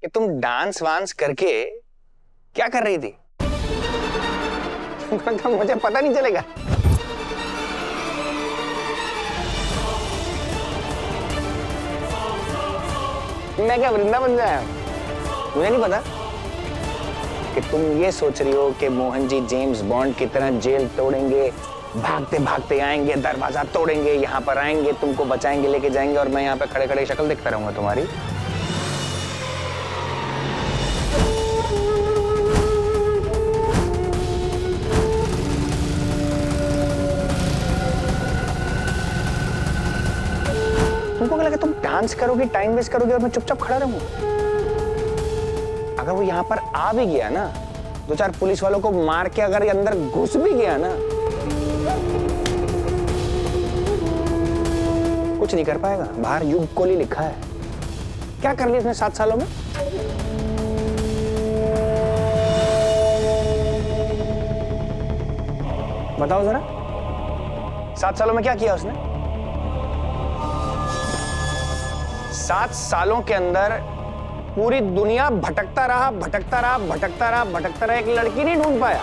कि तुम डांस वांस करके क्या कर रही थी? मुझे पता नहीं चलेगा। मैं क्या वृंदावन से आया हूं? मुझे नहीं पता कि तुम ये सोच रही हो कि मोहन जी जेम्स बॉन्ड की तरह जेल तोड़ेंगे, भागते भागते आएंगे, दरवाजा तोड़ेंगे, यहाँ पर आएंगे, तुमको बचाएंगे, लेके जाएंगे और मैं यहाँ पे खड़े खड़े शक्ल देखता रहूंगा तुम्हारी। तुमको क्या लगा तुम डांस करोगी, टाइम वेस्ट करोगी और मैं चुपचाप खड़ा रहूंगा? अगर वो यहाँ पर आ भी गया ना, दो चार पुलिस वालों को मार के अगर अंदर घुस भी गया ना, कुछ नहीं कर पाएगा। बाहर युग कोहली लिखा है। क्या कर लिया इसने 7 सालों में? बताओ जरा, 7 सालों में क्या किया उसने? 7 सालों के अंदर पूरी दुनिया भटकता रहा, भटकता रहा, भटकता रहा, भटकता रहा, एक लड़की नहीं ढूंढ पाया।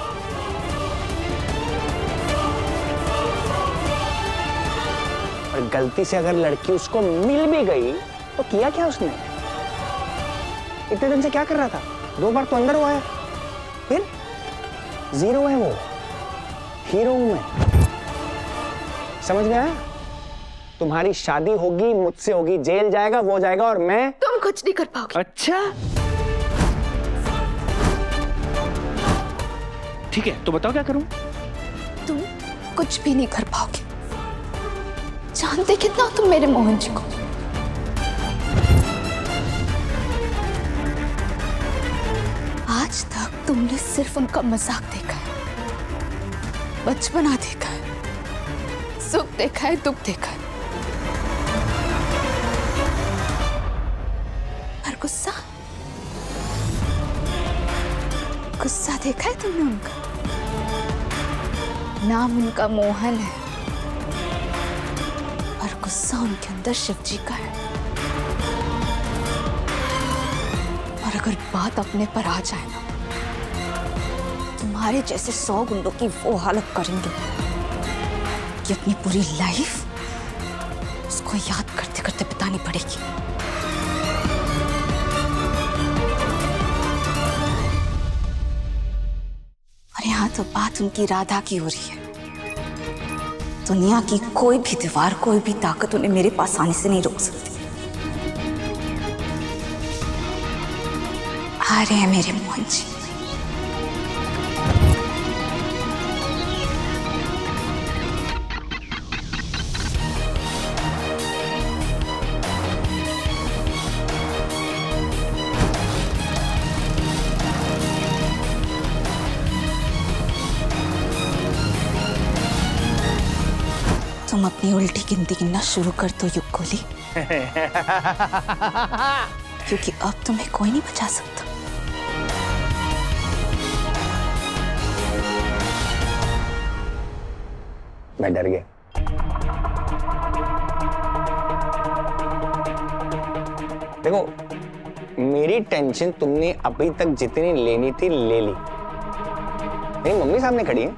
और गलती से अगर लड़की उसको मिल भी गई तो किया क्या उसने? इतने दिन से क्या कर रहा था? 2 बार तो अंदर हुआ है, फिर 0 है वो, हीरो हूं मैं। समझ में आया? तुम्हारी शादी होगी, मुझसे होगी, जेल जाएगा वो जाएगा और मैं। तुम कुछ नहीं कर पाओगे। अच्छा ठीक है, तो बताओ क्या करूं? तुम कुछ भी नहीं कर पाओगे। जानते कितना हो तुम मेरे मोहन जी को? आज तक तुमने सिर्फ उनका मजाक देखा है, बचपना देखा है, सुख देखा है, दुख देखा है, और गुस्सा गुस्सा देखा है तुमने उनका? नाम उनका मोहन है और गुस्सा उनके अंदर शिव जी का है। और अगर बात अपने पर आ जाए ना, तुम्हारे जैसे 100 गुंडों की वो हालत करेंगे कि अपनी पूरी लाइफ उसको याद करते करते बितानी पड़ेगी। और यहाँ तो बात उनकी राधा की हो रही है। दुनिया की कोई भी दीवार, कोई भी ताकत उन्हें मेरे पास आने से नहीं रोक सकती। आ रहे हैं मेरे मोहन जी। तुम अपनी उल्टी गिनती गिनना शुरू कर दो युग कोहली, क्योंकि अब तुम्हें कोई नहीं बचा सकता। मैं डर गया। देखो, मेरी टेंशन तुमने अभी तक जितनी लेनी थी ले ली। मेरी मम्मी सामने खड़ी है,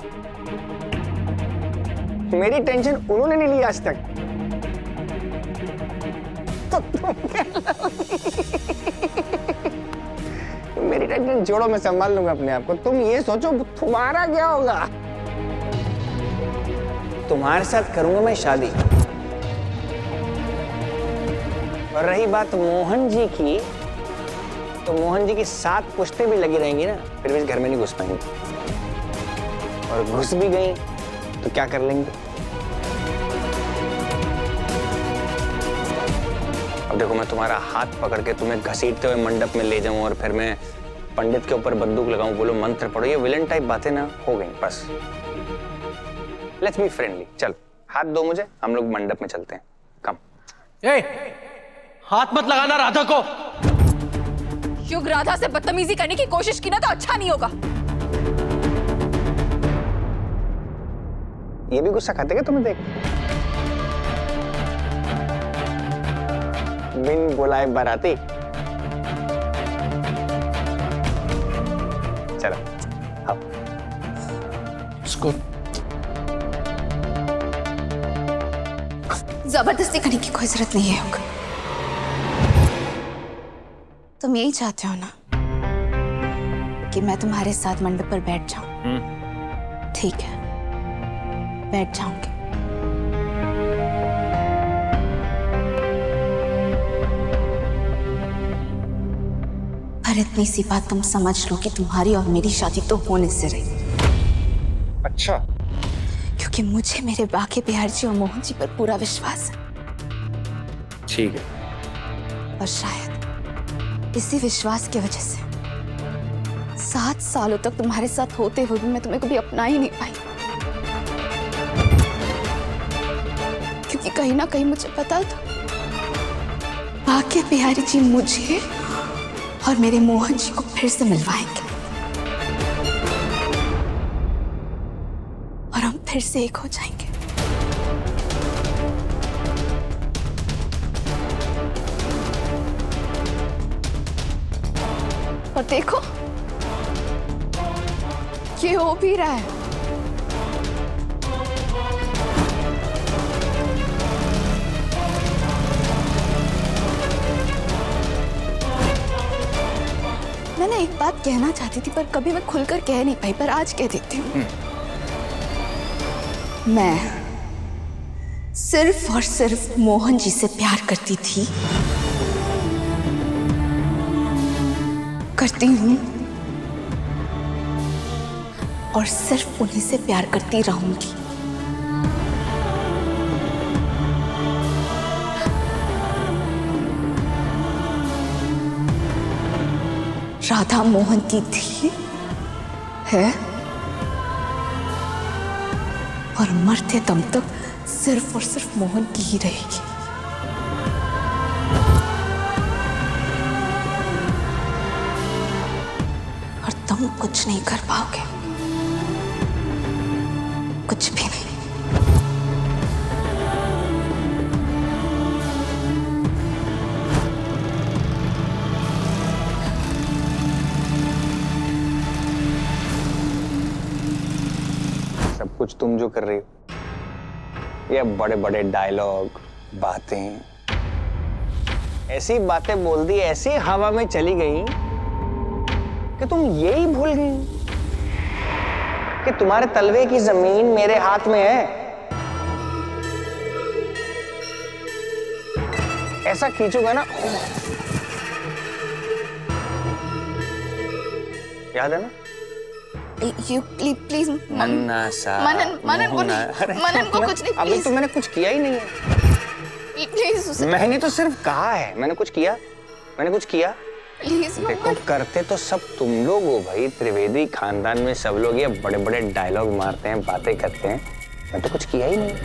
मेरी टेंशन उन्होंने नहीं ली आज तक। तो मेरी टेंशन छोड़ो, मैं संभाल लूंगा अपने आप को। तुम ये सोचो तुम्हारा क्या होगा। तुम्हारे साथ करूंगा मैं शादी। और रही बात मोहन जी की, तो मोहन जी की 7 पुश्तें भी लगी रहेंगी ना, फिर भी इस घर में नहीं घुस पाएंगे। और घुस भी गई तो क्या कर लेंगे? अब देखो, मैं तुम्हारा हाथ पकड़ के तुम्हें घसीटते हुए मंडप में ले जाऊं और फिर मैं पंडित के ऊपर बंदूक लगाऊं, बोलो मंत्र पढ़ो, ये विलन टाइप बातें ना हो गई। बस लेट्स बी फ्रेंडली। चल, हाथ दो मुझे, हम लोग मंडप में चलते हैं। कम। हाथ मत लगाना राधा को। युग राधा से बदतमीजी करने की कोशिश की ना तो अच्छा नहीं होगा। ये भी गुस्सा खाते क्या तुम्हें देख? बिन बुलाए बाराती। खाओ। इसको जबरदस्ती करने की कोई जरूरत नहीं है। तुम यही चाहते हो ना कि मैं तुम्हारे साथ मंडप पर बैठ जाऊं? ठीक है, बैठ जाऊंगी। पर इतनी सी बात तुम समझ लो कि तुम्हारी और मेरी शादी तो होने से रही। अच्छा, क्योंकि मुझे मेरे बाकी बिहार जी और मोहन जी पर पूरा विश्वास है। ठीक है। और शायद इसी विश्वास की वजह से 7 सालों तक तुम्हारे साथ होते हुए भी मैं तुम्हें कभी अपना ही नहीं पाई। क्योंकि कहीं ना कहीं मुझे पता था बाकी बिहारी जी मुझे और मेरे मोहन जी को फिर से मिलवाएंगे और हम फिर से एक हो जाएंगे। और देखो ये हो भी रहा है। मैंने एक बात कहना चाहती थी पर कभी मैं खुलकर कह नहीं पाई, पर आज कह देती हूँ। मैं सिर्फ और सिर्फ मोहन जी से प्यार करती थी, करती हूँ और सिर्फ उन्हीं से प्यार करती रहूंगी। राधा मोहन की थी, है और मरते दम तक सिर्फ और सिर्फ मोहन की ही रहेगी। और तुम कुछ नहीं कर पाओगे, कुछ भी नहीं। सब कुछ तुम जो कर रही हो, ये बड़े बड़े डायलॉग, बातें, ऐसी बातें बोल दी, ऐसी हवा में चली गई कि तुम यही भूल गई कि तुम्हारे तलवे की जमीन मेरे हाथ में है। ऐसा खींचोगा ना, याद है ना? You प्लीज मनन को कुछ नहीं। अभी तो मैंने कुछ किया ही नहीं है। प्लीज मैंने तो सिर्फ कहा है, मैंने कुछ किया? मैंने कुछ किया? प्लीज देखो, करते तो सब तुम लोग हो भाई। त्रिवेदी खानदान में सब लोग ये बड़े बड़े डायलॉग मारते हैं, बातें करते हैं। मैं तो कुछ किया ही नहीं।